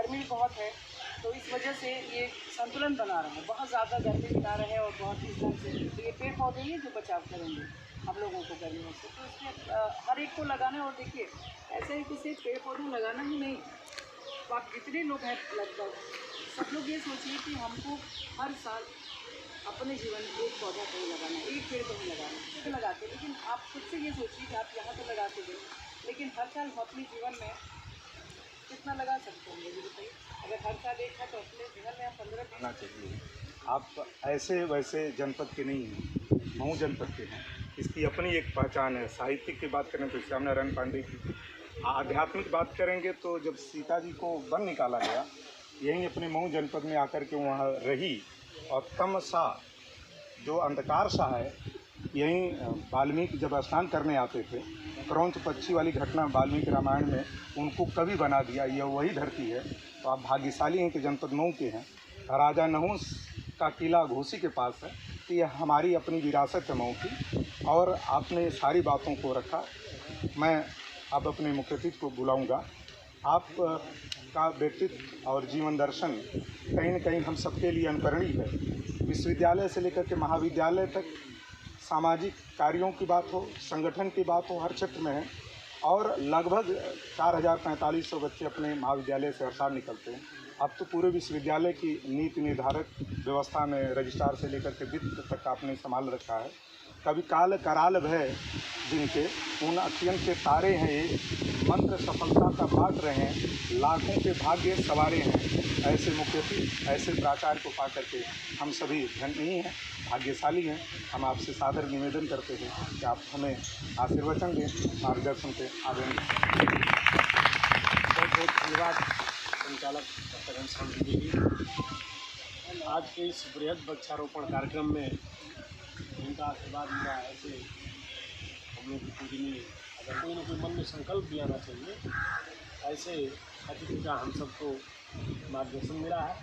गर्मी बहुत है, तो इस वजह से ये संतुलन बना रहे हैं, बहुत ज़्यादा गर्मी भी ना रहे और बहुत इस ढंग से। तो ये पेड़ पौधे ही जो बचाव करेंगे हम लोगों को गर्मियों से, तो इसमें हर एक को लगाना है। और देखिए, ऐसे ही किसी पेड़ पौधे लगाना ही नहीं, आप जितने लोग हैं लगभग सब लोग ये सोचिए कि हमको हर साल अपने जीवन में एक पौधा कहीं लगाना है, एक पेड़ कहीं लगाना है, तो लगाते। लेकिन आप खुद से ये सोचिए कि आप यहाँ तो लगाते गए, लेकिन हर साल हम अपने जीवन में कितना लगा सकते हैं, ये भी बताइए। अगर हर साल एक है तो अपने जीवन में हम 15 आना चाहिए। आप ऐसे वैसे जनपद के नहीं हैं, मऊ जनपद के हैं। इसकी अपनी एक पहचान है। साहित्यिक की बात करें तो श्याम नारायण पांडे की, आध्यात्मिक बात करेंगे तो जब सीता जी को वन निकाला गया, यहीं अपने मऊ जनपद में आकर के वहाँ रही, और तमसा जो अंधकार सा है, यहीं वाल्मीकि जब स्नान करने आते थे, क्रौंच पक्षी वाली घटना वाल्मीकि रामायण में उनको कवि बना दिया। यह वही धरती है। तो आप भाग्यशाली हैं कि जनपद मऊ के हैं। राजा नहुस का किला घोसी के पास है, तो यह हमारी अपनी विरासत है मऊ की। और आपने सारी बातों को रखा। मैं अब अपने मुख्य अतिथि को बुलाऊंगा। आप का व्यक्तित्व और जीवन दर्शन कहीं न कहीं हम सबके लिए अनुकरणीय है। विश्वविद्यालय से लेकर के महाविद्यालय तक सामाजिक कार्यों की बात हो, संगठन की बात हो, हर क्षेत्र में है। और लगभग 4,4500 बच्चे अपने महाविद्यालय से हर साल निकलते हैं। अब तो पूरे विश्वविद्यालय की नीति निर्धारक व्यवस्था में रजिस्ट्रार से लेकर के वित्त तक आपने संभाल रखा है। कभी काल कराल भय जिनके उन अखियन के तारे हैं, ये मंत्र सफलता का बांट रहे हैं, लाखों के भाग्य सवारे हैं। ऐसे मुख्यति, ऐसे प्राचार्य को पा करके हम सभी धन्य हैं, भाग्यशाली हैं। हम आपसे सादर निवेदन करते हैं कि आप हमें आशीर्वचन दें, मार्गदर्शन के आवेदन। बहुत बहुत धन्यवाद संचालक डॉक्टर घनश्याम द्विवेदी जी। आज के इस बृहद वृक्षारोपण कार्यक्रम में इनका आशीर्वाद मिला। ऐसे हम लोग की पूजनीय, अगर कोई ना कोई मन में संकल्प भी आना चाहिए, ऐसे अतिथि का हम सबको मार्गदर्शन मिला है।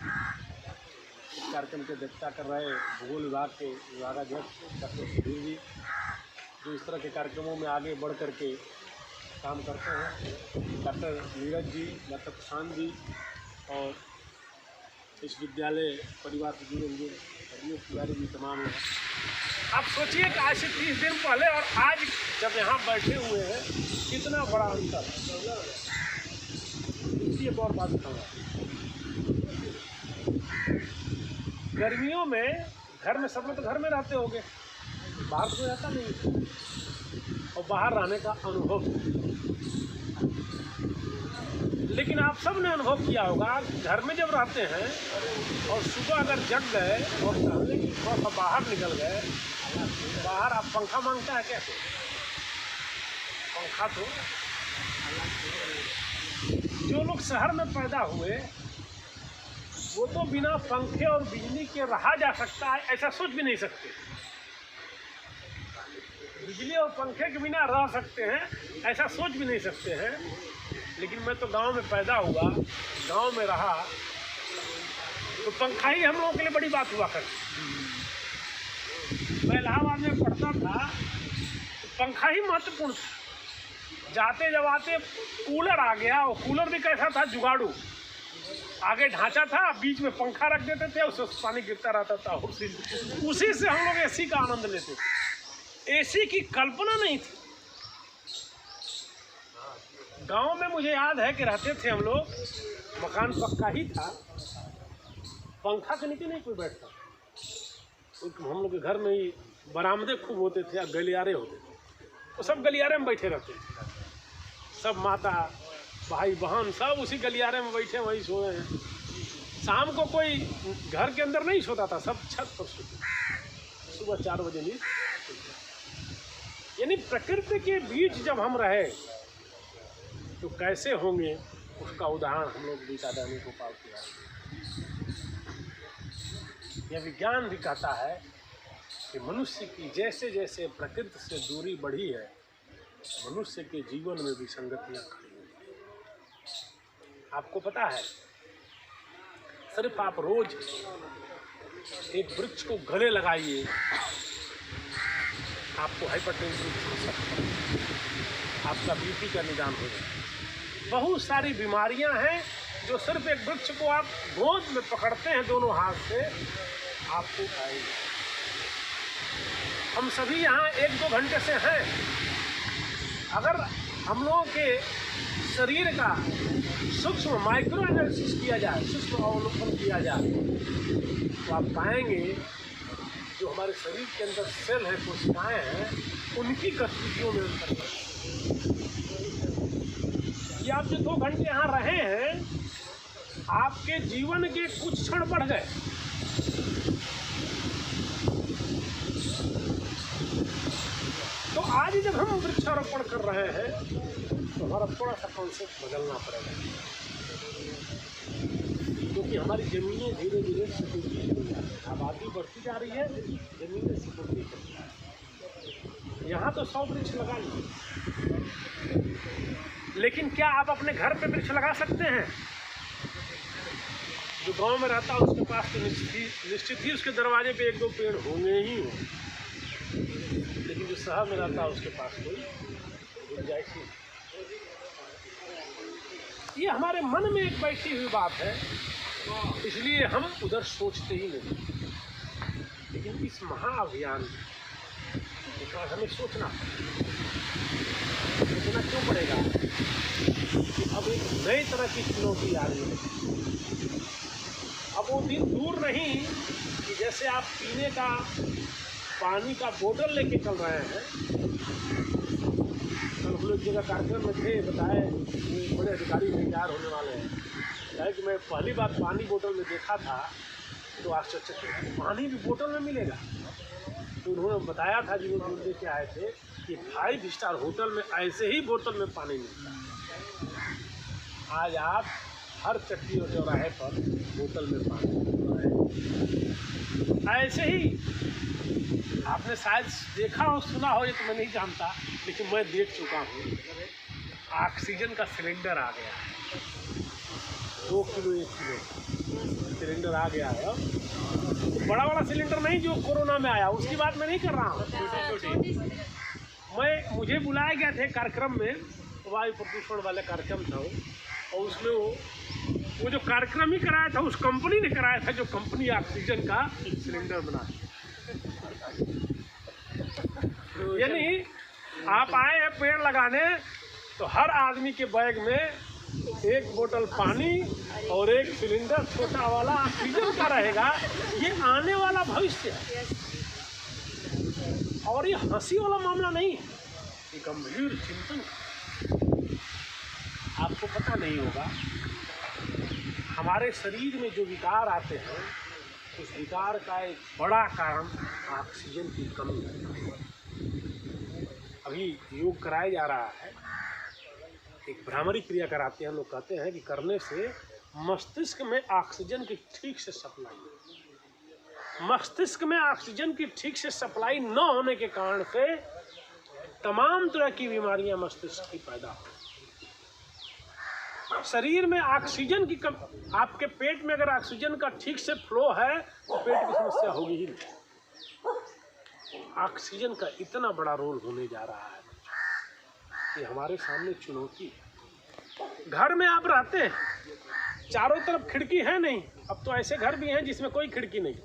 इस कार्यक्रम की अध्यक्षता कर रहे भूगोल विभाग के विभागाध्यक्ष डॉक्टर सुधीर जी, जो इस तरह के कार्यक्रमों में आगे बढ़ कर के काम करते हैं। डॉक्टर नीरज जी, डॉक्टर प्रशांत जी, और इस विद्यालय परिवार से जुड़े हुए रमेश तिवारी जी, तमाम लोग। आप सोचिए कि आज से 30 दिन पहले और आज जब यहाँ बैठे हुए हैं, कितना बड़ा अंतर है। दूसरी एक और बात बताऊँगा, गर्मियों में घर में सब लोग तो घर में रहते होंगे, बाहर तो रहता नहीं, और बाहर रहने का अनुभव। लेकिन आप सब ने अनुभव किया होगा, घर में जब रहते हैं और सुबह अगर जग गए और टहलने की थोड़ा सा बाहर निकल गए, बाहर आप पंखा मांगता है कैसे? पंखा तो जो लोग शहर में पैदा हुए वो तो बिना पंखे और बिजली के रहा जा सकता है, ऐसा सोच भी नहीं सकते। बिजली और पंखे के बिना रह सकते हैं, ऐसा सोच भी नहीं सकते हैं। लेकिन मैं तो गांव में पैदा हुआ, गांव में रहा, तो पंखा ही हम लोगों के लिए बड़ी बात हुआ करती। मैं इलाहाबाद में पढ़ता था तो पंखा ही महत्वपूर्ण था। जाते जब आते कूलर आ गया, और कूलर भी कैसा था, जुगाड़ू। आगे ढांचा था, बीच में पंखा रख देते थे, उससे पानी गिरता रहता था, उसी से हम लोग एसी का आनंद लेते थे। एसी की कल्पना नहीं थी। गांव में मुझे याद है कि रहते थे हम लोग, मकान पक्का ही था, पंखा के नीचे नहीं कोई बैठता। हम लोग के घर में ही बरामदे खूब होते थे, गलियारे होते थे, तो सब गलियारे में बैठे रहते थे। सब माता भाई बहन सब उसी गलियारे में बैठे वहीं सोए हैं। शाम को कोई घर के अंदर नहीं सोता था, सब छत पर सोते। सुबह 4 बजे नींद। यानी प्रकृति के बीच जब हम रहे तो कैसे होंगे, उसका उदाहरण हम लोग बीता दानी गोपाल किया। यह विज्ञान भी कहता है कि मनुष्य की जैसे जैसे प्रकृति से दूरी बढ़ी है, मनुष्य के जीवन में भी संगतियाँ खड़ी हुई। आपको पता है, सिर्फ आप रोज एक वृक्ष को गले लगाइए, आपको हाइपरटेंशन, आपका बीपी का निदान हो जाए। बहुत सारी बीमारियां हैं जो सिर्फ एक वृक्ष को आप गोद में पकड़ते हैं दोनों हाथ से, आपको आएगी। हम सभी यहाँ 1-2 घंटे से हैं। अगर हम लोगों के शरीर का सूक्ष्म माइक्रो एनालिसिस किया जाए, सूक्ष्म अवलोकन किया जाए, तो आप पाएंगे जो हमारे शरीर के अंदर सेल है, कोशिकाएं हैं, उनकी गतिविधियों में अंतर है। कि आप जो 2 घंटे यहाँ रहे हैं, आपके जीवन के कुछ क्षण बढ़ गए। तो आज जब हम वृक्षारोपण कर रहे हैं तो हमारा थोड़ा सा कॉन्सेप्ट बदलना पड़ेगा, क्योंकि हमारी ज़मीनें धीरे धीरे सिकुड़ती जा रही है। आबादी बढ़ती जा रही है, ज़मीनें सिकुड़ती चली जा रही है। यहाँ तो 100 वृक्ष लगाइए, लेकिन क्या आप अपने घर पे वृक्ष लगा सकते हैं? जो गांव में रहता है उसके पास तो निश्चित ही उसके दरवाजे पे 1-2 पेड़ होंगे ही हो, लेकिन जो शहर में रहता है उसके पास कोई गुंजाइश नहीं। ये हमारे मन में एक बैठी हुई बात है, इसलिए हम उधर सोचते ही नहीं। लेकिन इस महाअभियान के बाद हमें सोचना क्यों पड़ेगा कि अब एक नई तरह की चुनौती आ रही है। अब वो दिन दूर नहीं कि जैसे आप पीने का पानी का बोतल लेके चल रहे हैं। कल हम लोग जगह कार्यक्रम में थे, बताए बड़े अधिकारी रिटायर होने वाले हैं, है कि मैं पहली बार पानी बोतल में देखा था तो आश्चर्यचकित, पानी भी बोतल में मिलेगा। तो उन्होंने बताया था, जो लोग लेके आए थे, कि 5 स्टार होटल में ऐसे ही बोतल में पानी मिलता है। आज आप हर चट्टी और चौराहे पर बोतल में पानी मिल रहा है। ऐसे ही आपने शायद देखा हो, सुना हो, ये तो मैं नहीं जानता, लेकिन मैं देख चुका हूँ। ऑक्सीजन का सिलेंडर आ गया है, 2 किलो 1 किलो सिलेंडर आ गया है। तो बड़ा वाला सिलेंडर नहीं जो कोरोना में आया, उसकी बात मैं नहीं कर रहा हूँ। मुझे बुलाया गया थे कार्यक्रम में, वायु प्रदूषण वाला कार्यक्रम था वो, और उसमें वो जो कार्यक्रम ही कराया था उस कंपनी ने कराया था, जो कंपनी ऑक्सीजन का सिलेंडर बना। यानी आप आए हैं पेड़ लगाने, तो हर आदमी के बैग में 1 बोतल पानी और 1 सिलेंडर छोटा वाला ऑक्सीजन का रहेगा। ये आने वाला भविष्य है, और ये हंसी वाला मामला नहीं है, ये गंभीर चिंतन। आपको पता नहीं होगा, हमारे शरीर में जो विकार आते हैं, उस विकार का एक बड़ा कारण ऑक्सीजन की कमी है। अभी योग कराया जा रहा है, एक भ्रामरी क्रिया कराते हैं लोग, कहते हैं कि करने से मस्तिष्क में ऑक्सीजन की ठीक से सप्लाई, मस्तिष्क में ऑक्सीजन की ठीक से सप्लाई न होने के कारण से तमाम तरह की बीमारियां मस्तिष्क की पैदा हो। शरीर में ऑक्सीजन की कम, आपके पेट में अगर ऑक्सीजन का ठीक से फ्लो है तो पेट की समस्या होगी ही नहीं। ऑक्सीजन का इतना बड़ा रोल होने जा रहा है कि हमारे सामने चुनौती है। घर में आप रहते हैं, चारों तरफ खिड़की है नहीं, अब तो ऐसे घर भी हैं जिसमें कोई खिड़की नहीं।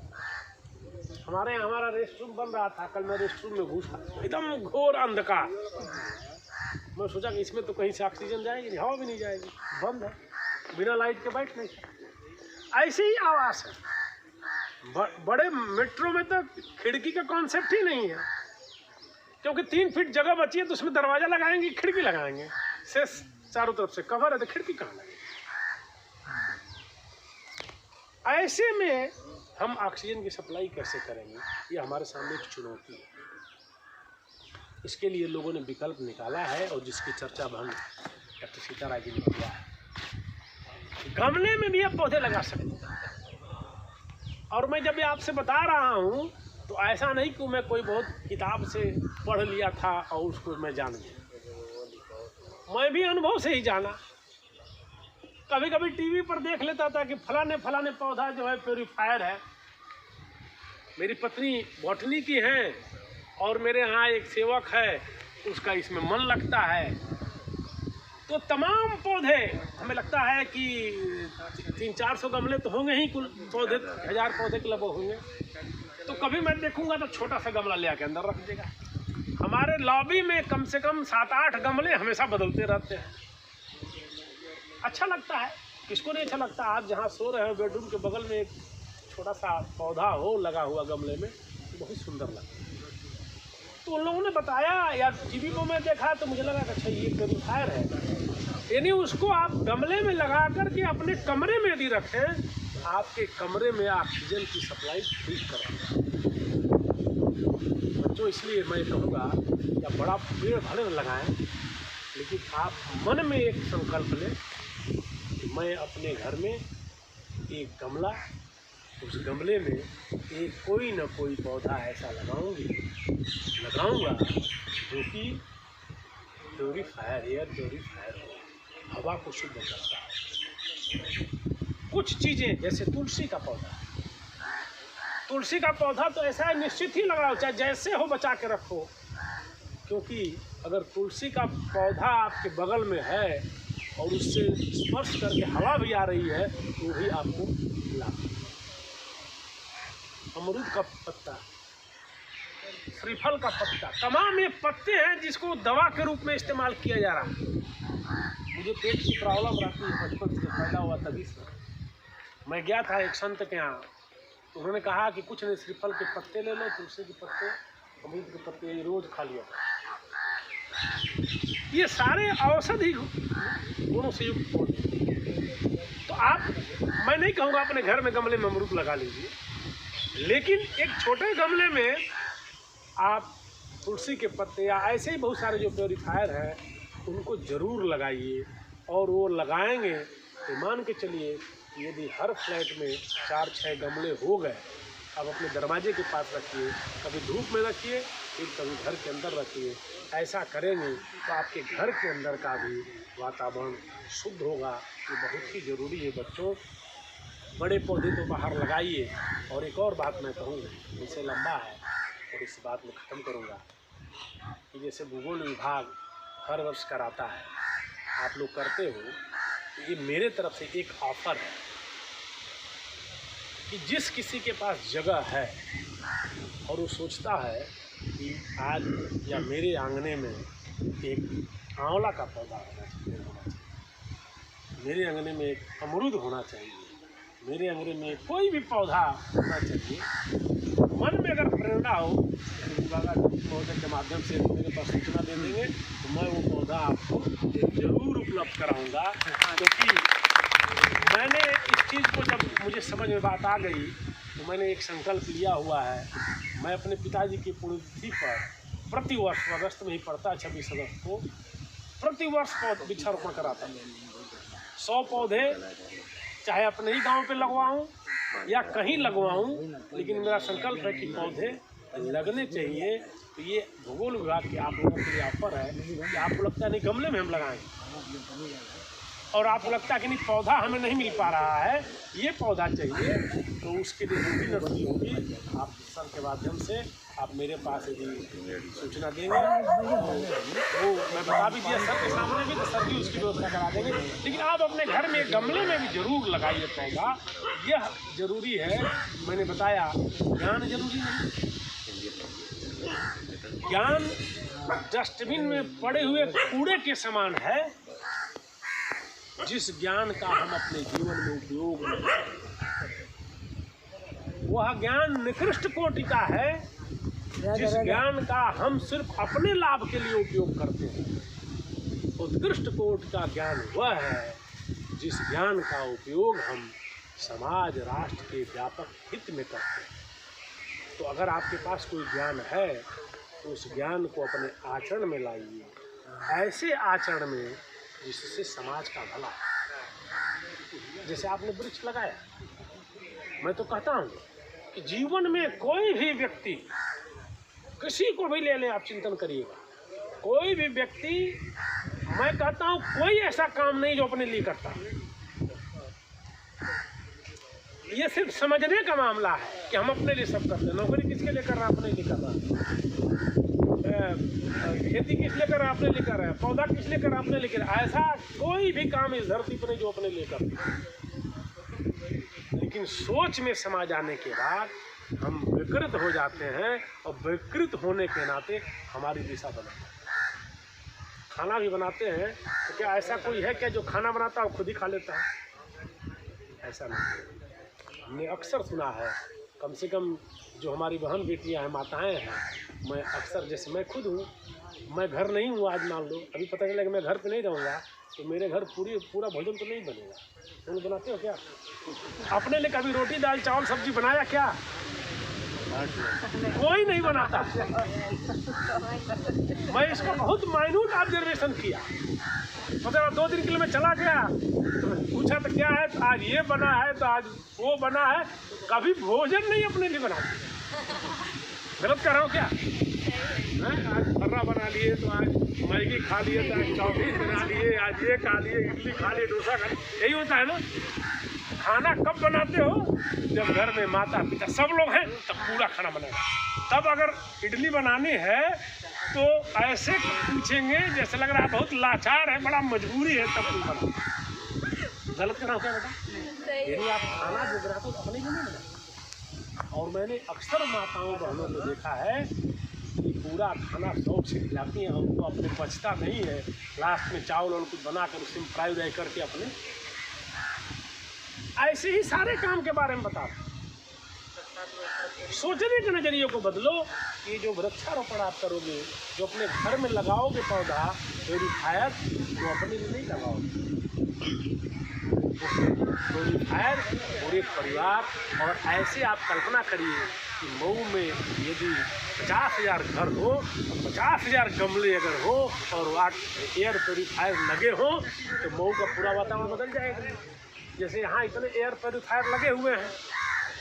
हमारे यहाँ हमारा रेस्टरूम बन रहा था, कल मैं रेस्टरूम में घुसा, एकदम घोर अंधकार। मैं सोचा कि इसमें तो कहीं से ऑक्सीजन जाएगी नहीं, हवा भी नहीं जाएगी, बंद है, बिना लाइट के बैठ नहीं सकते। ऐसे ही आवास है। बड़े मेट्रो में तो खिड़की का कॉन्सेप्ट ही नहीं है, क्योंकि 3 फीट जगह बची है तो उसमें दरवाजा लगाएंगे, खिड़की लगाएंगे, से चारों तरफ से कवर है तो खिड़की कहाँ लगेगी। ऐसे में हम ऑक्सीजन की सप्लाई कैसे करेंगे, ये हमारे सामने एक चुनौती है। इसके लिए लोगों ने विकल्प निकाला है, और जिसकी चर्चा हम डॉक्टर सीताराम जी ने किया है। गमले में भी आप पौधे लगा सकते हैं। और मैं जब आपसे बता रहा हूँ तो ऐसा नहीं कि मैं कोई बहुत किताब से पढ़ लिया था और उसको मैं जान गया, मैं भी अनुभव से ही जाना। कभी कभी टीवी पर देख लेता था कि फलाने पौधा जो है प्योरीफायर है। मेरी पत्नी बॉटनी की है और मेरे यहाँ एक सेवक है, उसका इसमें मन लगता है। तो तमाम पौधे हमें लगता है कि 300-400 गमले तो होंगे ही, कुल पौधे 1000 पौधे के लगभग होंगे। तो कभी मैं देखूंगा तो छोटा सा गमला ले आके अंदर रख देगा। हमारे लॉबी में कम से कम 7-8 गमले हमेशा बदलते रहते हैं। अच्छा लगता है, किसको नहीं अच्छा लगता। आप जहाँ सो रहे हो बेडरूम के बगल में एक छोटा सा पौधा हो लगा हुआ गमले में, तो बहुत सुंदर लगता है। तो उन लोगों ने बताया, या टीवी को मैं देखा तो मुझे लगा कि अच्छा ये प्यूरीफायर है। यानी उसको आप गमले में लगा करके अपने कमरे में यदि रखें, आपके कमरे में ऑक्सीजन की सप्लाई ठीक करेगा। बच्चों, इसलिए मैं कहूँगा कि आप बड़ा पेड़ भले न लगाएं, लेकिन आप मन में एक संकल्प लें कि मैं अपने घर में एक गमला, उस गमले में एक कोई न कोई पौधा ऐसा लगाऊंगा जो कि प्यूरीफायर, एयर प्यूरीफायर हो, हवा को शुद्ध करता है। कुछ चीज़ें जैसे तुलसी का पौधा तो ऐसा है, निश्चित ही लगाओ, चाहे जैसे हो बचा के रखो, क्योंकि अगर तुलसी का पौधा आपके बगल में है और उससे स्पर्श करके हवा भी आ रही है तो भी आपको लाभ। अमरूद का पत्ता, श्रीफल का पत्ता, तमाम ये पत्ते हैं जिसको दवा के रूप में इस्तेमाल किया जा रहा है। मुझे पेट की प्रॉब्लम रहती है बचपन से, पैदा हुआ तभी से। मैं गया था एक संत के यहाँ, तो उन्होंने कहा कि कुछ नहीं, श्रीफल के पत्ते ले लो, तुलसी के पत्ते, अमरूद के पत्ते, ये रोज खा लिया। ये सारे औषधि गुणों से युक्त पौधे। तो आप, मैं नहीं कहूँगा अपने घर में गमले में अमरूद लगा लीजिए, लेकिन एक छोटे गमले में आप तुलसी के पत्ते या ऐसे ही बहुत सारे जो प्यूरीफायर हैं उनको ज़रूर लगाइए। और वो लगाएंगे तो मान के चलिए कि यदि हर फ्लैट में 4-6 गमले हो गए, आप अपने दरवाजे के पास रखिए, कभी धूप में रखिए, फिर कभी घर के अंदर रखिए। ऐसा करेंगे तो आपके घर के अंदर का भी वातावरण शुद्ध होगा। ये बहुत ही ज़रूरी है बच्चों। बड़े पौधे तो बाहर लगाइए। और एक और बात मैं कहूँगा, जैसे लंबा है और इस बात में ख़त्म करूँगा कि जैसे भूगोल विभाग हर वर्ष कराता है, आप लोग करते हो, तो ये मेरे तरफ से एक ऑफ़र है कि जिस किसी के पास जगह है और वो सोचता है कि आज या मेरे आंगने में एक आंवला का पौधा होना चाहिए, मेरे आंगने में एक अमरूद होना चाहिए, मेरे आंगने में कोई भी पौधा होना चाहिए, मन में अगर प्रेरणा हो, पौधे के माध्यम से मेरे पास सूचना दे देंगे तो मैं वो पौधा आपको ज़रूर उपलब्ध कराऊंगा। क्योंकि मैंने इस चीज़ को, जब मुझे समझ में बात आ गई, तो मैंने एक संकल्प लिया हुआ है। मैं अपने पिताजी की पुण्यतिथि पर प्रति वर्ष, अगस्त में ही पड़ता है 26 अगस्त को, प्रति वर्ष वृक्षारोपण कराता हूँ। 100 पौधे चाहे अपने ही गांव पे लगवाऊं या कहीं लगवाऊं, लेकिन मेरा संकल्प है कि पौधे लगने चाहिए। तो ये भूगोल विभाग के आप लोगों के लिए ऑफर है कि आपको लगता है नहीं गमले में हम लगाएंगे, और आपको लगता है कि नहीं पौधा हमें नहीं मिल पा रहा है, ये पौधा चाहिए, तो उसके लिए जो भी नर्सरी होगी आप सर के माध्यम से आप मेरे पास यदि सूचना देंगे वो मैं बता भी दिया सर के सामने भी, तो सर भी उसकी व्यवस्था करा देंगे। लेकिन आप अपने घर में गमले में भी ज़रूर लगाइए पौधा, यह ज़रूरी है। मैंने बताया ज्ञान जरूरी नहीं, ज्ञान डस्टबिन में पड़े हुए कूड़े के समान है। जिस ज्ञान का हम अपने जीवन में उपयोग नहीं करते, वह ज्ञान निकृष्ट कोटि का है। जिस ज्ञान का हम सिर्फ अपने लाभ के लिए उपयोग करते हैं, उत्कृष्ट कोटि का ज्ञान वह है जिस ज्ञान का उपयोग हम समाज राष्ट्र के व्यापक हित में करते हैं। तो अगर आपके पास कोई ज्ञान है तो उस ज्ञान को अपने आचरण में लाइए, ऐसे आचरण में जिससे समाज का भला हो। जैसे आपने वृक्ष लगाया, मैं तो कहता हूँ कि जीवन में कोई भी व्यक्ति, किसी को भी ले लें, आप चिंतन करिएगा, कोई भी व्यक्ति, मैं कहता हूँ कोई ऐसा काम नहीं जो अपने लिए करता। ये सिर्फ समझने का मामला है कि हम अपने लिए सब करते हैं। नौकरी किसके लिए कर रहा है? अपने लिए कर रहा है। खेती किस लिए कर रहा है? अपने लिए कर रहा है। पौधा किस लिए कर रहा है? अपने लिए कर रहा है। ऐसा कोई भी काम इस धरती पर नहीं जो अपने लिए कर रहा है। लेकिन सोच में समा जाने के बाद हम विकृत हो जाते हैं और विकृत होने के नाते हमारी दिशा बदलती है। खाना भी बनाते हैं तो क्या ऐसा कोई है क्या जो खाना बनाता है और खुद ही खा लेता है? ऐसा नहीं। हमने अक्सर सुना है, कम से कम जो हमारी बहन बेटियां हैं, माताएं हैं, मैं अक्सर, जैसे मैं खुद हूँ, मैं घर नहीं हूँ आज, मान लो अभी पता चला कि मैं घर पे नहीं रहूँगा तो मेरे घर पूरा भोजन तो नहीं बनेगा। तुम बनाते हो क्या? अपने लिए कभी रोटी दाल चावल सब्जी बनाया क्या? कोई नहीं बनाता। मैं इसको बहुत माइन्यूट ऑब्जर्वेशन किया। मतलब 2 दिन के लिए मैं चला गया तो पूछा तो क्या है, तो आज ये बना है, तो आज वो बना है। कभी भोजन नहीं अपने लिए बनाते। गलत कर रहा हूँ क्या? आज फर्रा बना लिए, तो आज मैगी खा लिए, तो आज चाउमीन बना लिए, आज ये खा लिए, इडली खा लिए, डोसा खा लिए। यही होता है ना। खाना कब बनाते हो? जब घर में माता पिता सब लोग हैं तब पूरा खाना बनेगा। तब अगर इडली बनानी है तो ऐसे पूछेंगे जैसे लग रहा है बहुत लाचार है, बड़ा मजबूरी है, तब तुम बनाओ। गलत कर रहा हूँ क्या बेटा? यदि आप खाना जो बनाते हो तो अपने लिए नहीं बनाते। और मैंने अक्सर माताओं बहनों को देखा है कि पूरा खाना शौक से खिलाती हैं, उनको अपने बचता नहीं है। लास्ट में चावल और कुछ बनाकर उसमें फ्राई व्राई करके अपने ऐसे ही सारे काम के बारे में बता। सोचने के नजरिए को बदलो। ये जो वृक्षारोपण आप करोगे, जो अपने घर में लगाओगे पौधा प्यूरीफायर, वो अपने लिए नहीं लगाओगे। प्यूरीफायर पूरे परिवार। और ऐसे आप कल्पना करिए कि मऊ में यदि 50,000 घर हो, 50,000 गमले अगर हो और एयर प्यूरीफायर लगे हो तो मऊ का पूरा वातावरण बदल जाएगा। जैसे यहाँ इतने एयर प्यूरीफायर लगे हुए हैं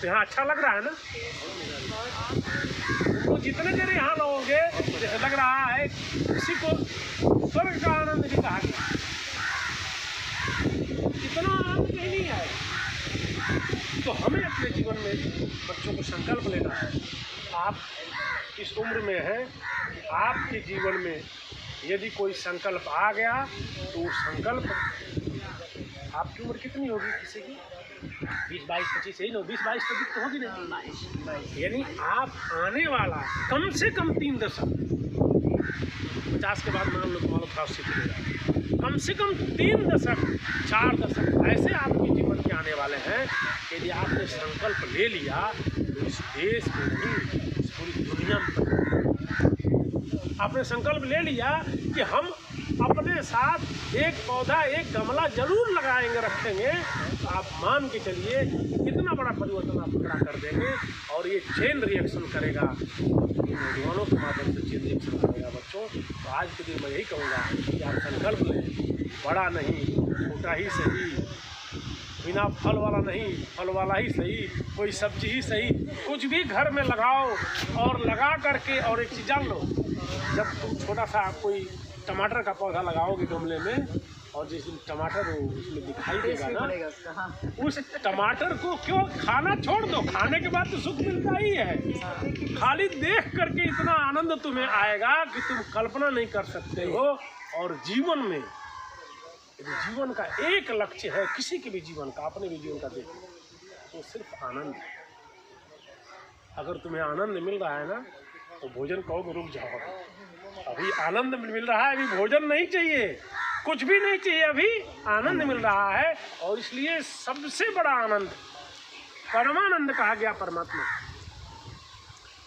तो यहाँ अच्छा लग रहा है ना। तो जितने देर यहाँ लोगे जैसे लग रहा है किसी को स्वर्ग का आनंद भी कहा गया। इतना आनंद कहीं नहीं है। तो हमें अपने जीवन में बच्चों को संकल्प लेना है। आप इस उम्र में हैं, आपके जीवन में यदि कोई संकल्प आ गया तो वो संकल्प, आपकी उम्र कितनी होगी किसी की? 20, 22, 25 यही ना, 20, 22, 25 तो होगी नहीं। यानी आप आने वाला कम से कम 3 दशक, 50 के बाद मान लो थोड़ा सीख लेगा, कम से कम 3 दशक 4 दशक ऐसे आपके जीवन के आने वाले हैं। यदि आपने संकल्प ले लिया तो इस देश में नहीं, इस पूरी दुनिया में आपने संकल्प ले लिया कि हम अपने साथ एक पौधा, एक गमला जरूर लगाएंगे, रखेंगे, तो आप मान के चलिए कितना बड़ा परिवर्तन आप खड़ा कर देंगे। और ये चेन रिएक्शन करेगा, नौजवानों के माध्यम से चेन रिएक्शन करेगा। बच्चों, तो आज के दिन मैं यही कहूँगा कि आप संकल्प लें, बड़ा नहीं, छोटा ही सही, बिना फल वाला नहीं, फल वाला ही सही, कोई सब्जी ही सही, कुछ भी घर में लगाओ। और लगा करके, और एक चीज़ जान लो, जब तुम छोटा सा कोई टमाटर का पौधा लगाओगे गमले में, और जिस दिन टमाटर हो उसमें दिखाई देगा ना, उस टमाटर को क्यों खाना छोड़ दो, खाने के बाद तो सुख मिलता ही है। खाली देख करके इतना आनंद तुम्हें आएगा कि तुम कल्पना नहीं कर सकते हो। और जीवन में यदि जीवन का एक लक्ष्य है, किसी के भी जीवन का, अपने भी जीवन का देखो, तो सिर्फ आनंद है। अगर तुम्हें आनंद मिल रहा है ना तो भोजन कहोगे रुक जाओ, अभी आनंद मिल रहा है, अभी भोजन नहीं चाहिए, कुछ भी नहीं चाहिए, अभी आनंद मिल रहा है। और इसलिए सबसे बड़ा आनंद, परमानंद कहा गया परमात्मा।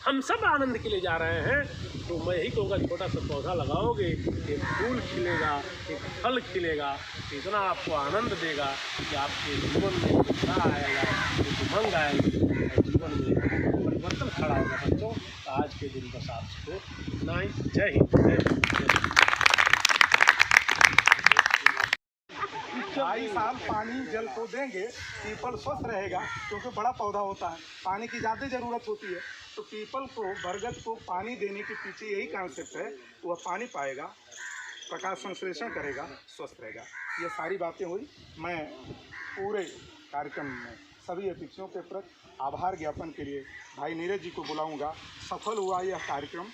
हम सब आनंद के लिए जा रहे हैं। तो मैं यही कहूँगा, छोटा सा पौधा लगाओगे, एक फूल खिलेगा, एक फल खिलेगा, इतना आपको आनंद देगा कि आपके जीवन में उत्साह आएगा, उमंग आएगी, जीवन में परिवर्तन खड़ा होगा। बच्चों, तो आज के दिन बस आपको इतना ही। जय हिंद। 2 साल पानी जल तो देंगे, पीपल स्वस्थ रहेगा, क्योंकि बड़ा पौधा होता है, पानी की ज़्यादा ज़रूरत होती है। तो पीपल को, बरगद को पानी देने के पीछे यही कॉन्सेप्ट है, वह पानी पाएगा, प्रकाश संश्लेषण करेगा, स्वस्थ रहेगा। ये सारी बातें हुई। मैं पूरे कार्यक्रम में सभी अतिथियों के प्रति आभार ज्ञापन के लिए भाई नीरज जी को बुलाऊंगा। सफल हुआ यह कार्यक्रम,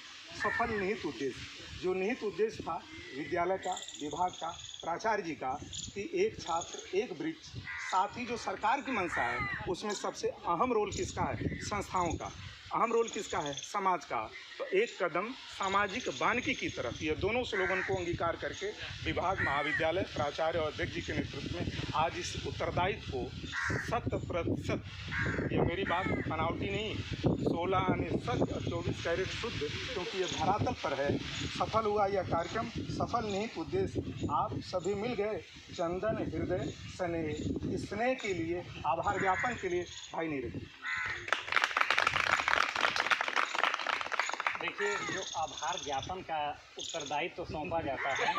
सफल निहित उद्देश्य, जो निहित उद्देश्य था विद्यालय का, विभाग का, प्राचार्य जी का कि एक छात्र एक वृक्ष, साथ ही जो सरकार की मंशा है उसमें सबसे अहम रोल किसका है? संस्थाओं का। अहम रोल किसका है? समाज का। तो एक कदम सामाजिक वानिकी की तरफ, ये दोनों स्लोगन को अंगीकार करके विभाग, महाविद्यालय, प्राचार्य और अध्यक्ष जी के नेतृत्व में आज इस उत्तरदायित्व को 100%, ये मेरी बात बनावटी नहीं, 16 आने सच और 24 कैरेट शुद्ध, क्योंकि ये धरातल पर है, सफल हुआ यह कार्यक्रम, सफल निहित उद्देश्य। आप सभी मिल गए चंदन हृदय स्नेह, इस स्नेह के लिए, आभार ज्ञापन के लिए भाई नीरज। देखिए, जो आभार ज्ञापन का उत्तरदायित्व तो सौंपा जाता है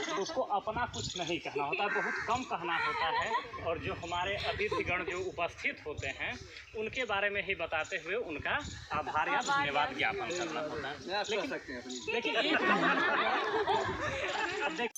तो उसको अपना कुछ नहीं कहना होता है, बहुत कम कहना होता है, और जो हमारे अतिथिगण जो उपस्थित होते हैं उनके बारे में ही बताते हुए उनका आभार या धन्यवाद ज्ञापन करना होता है। लेकिन अब देख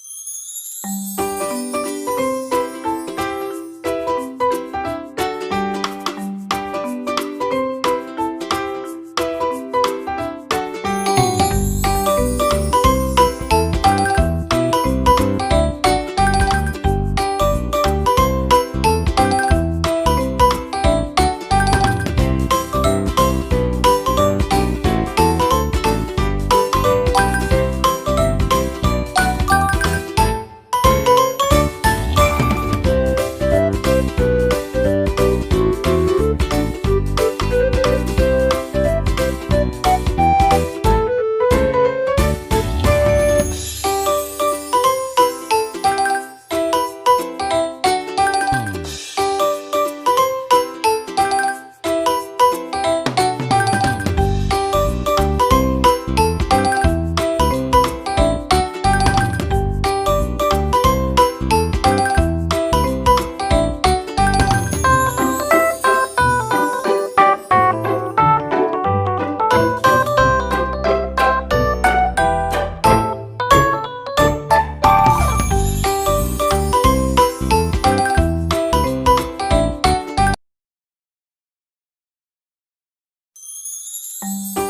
you.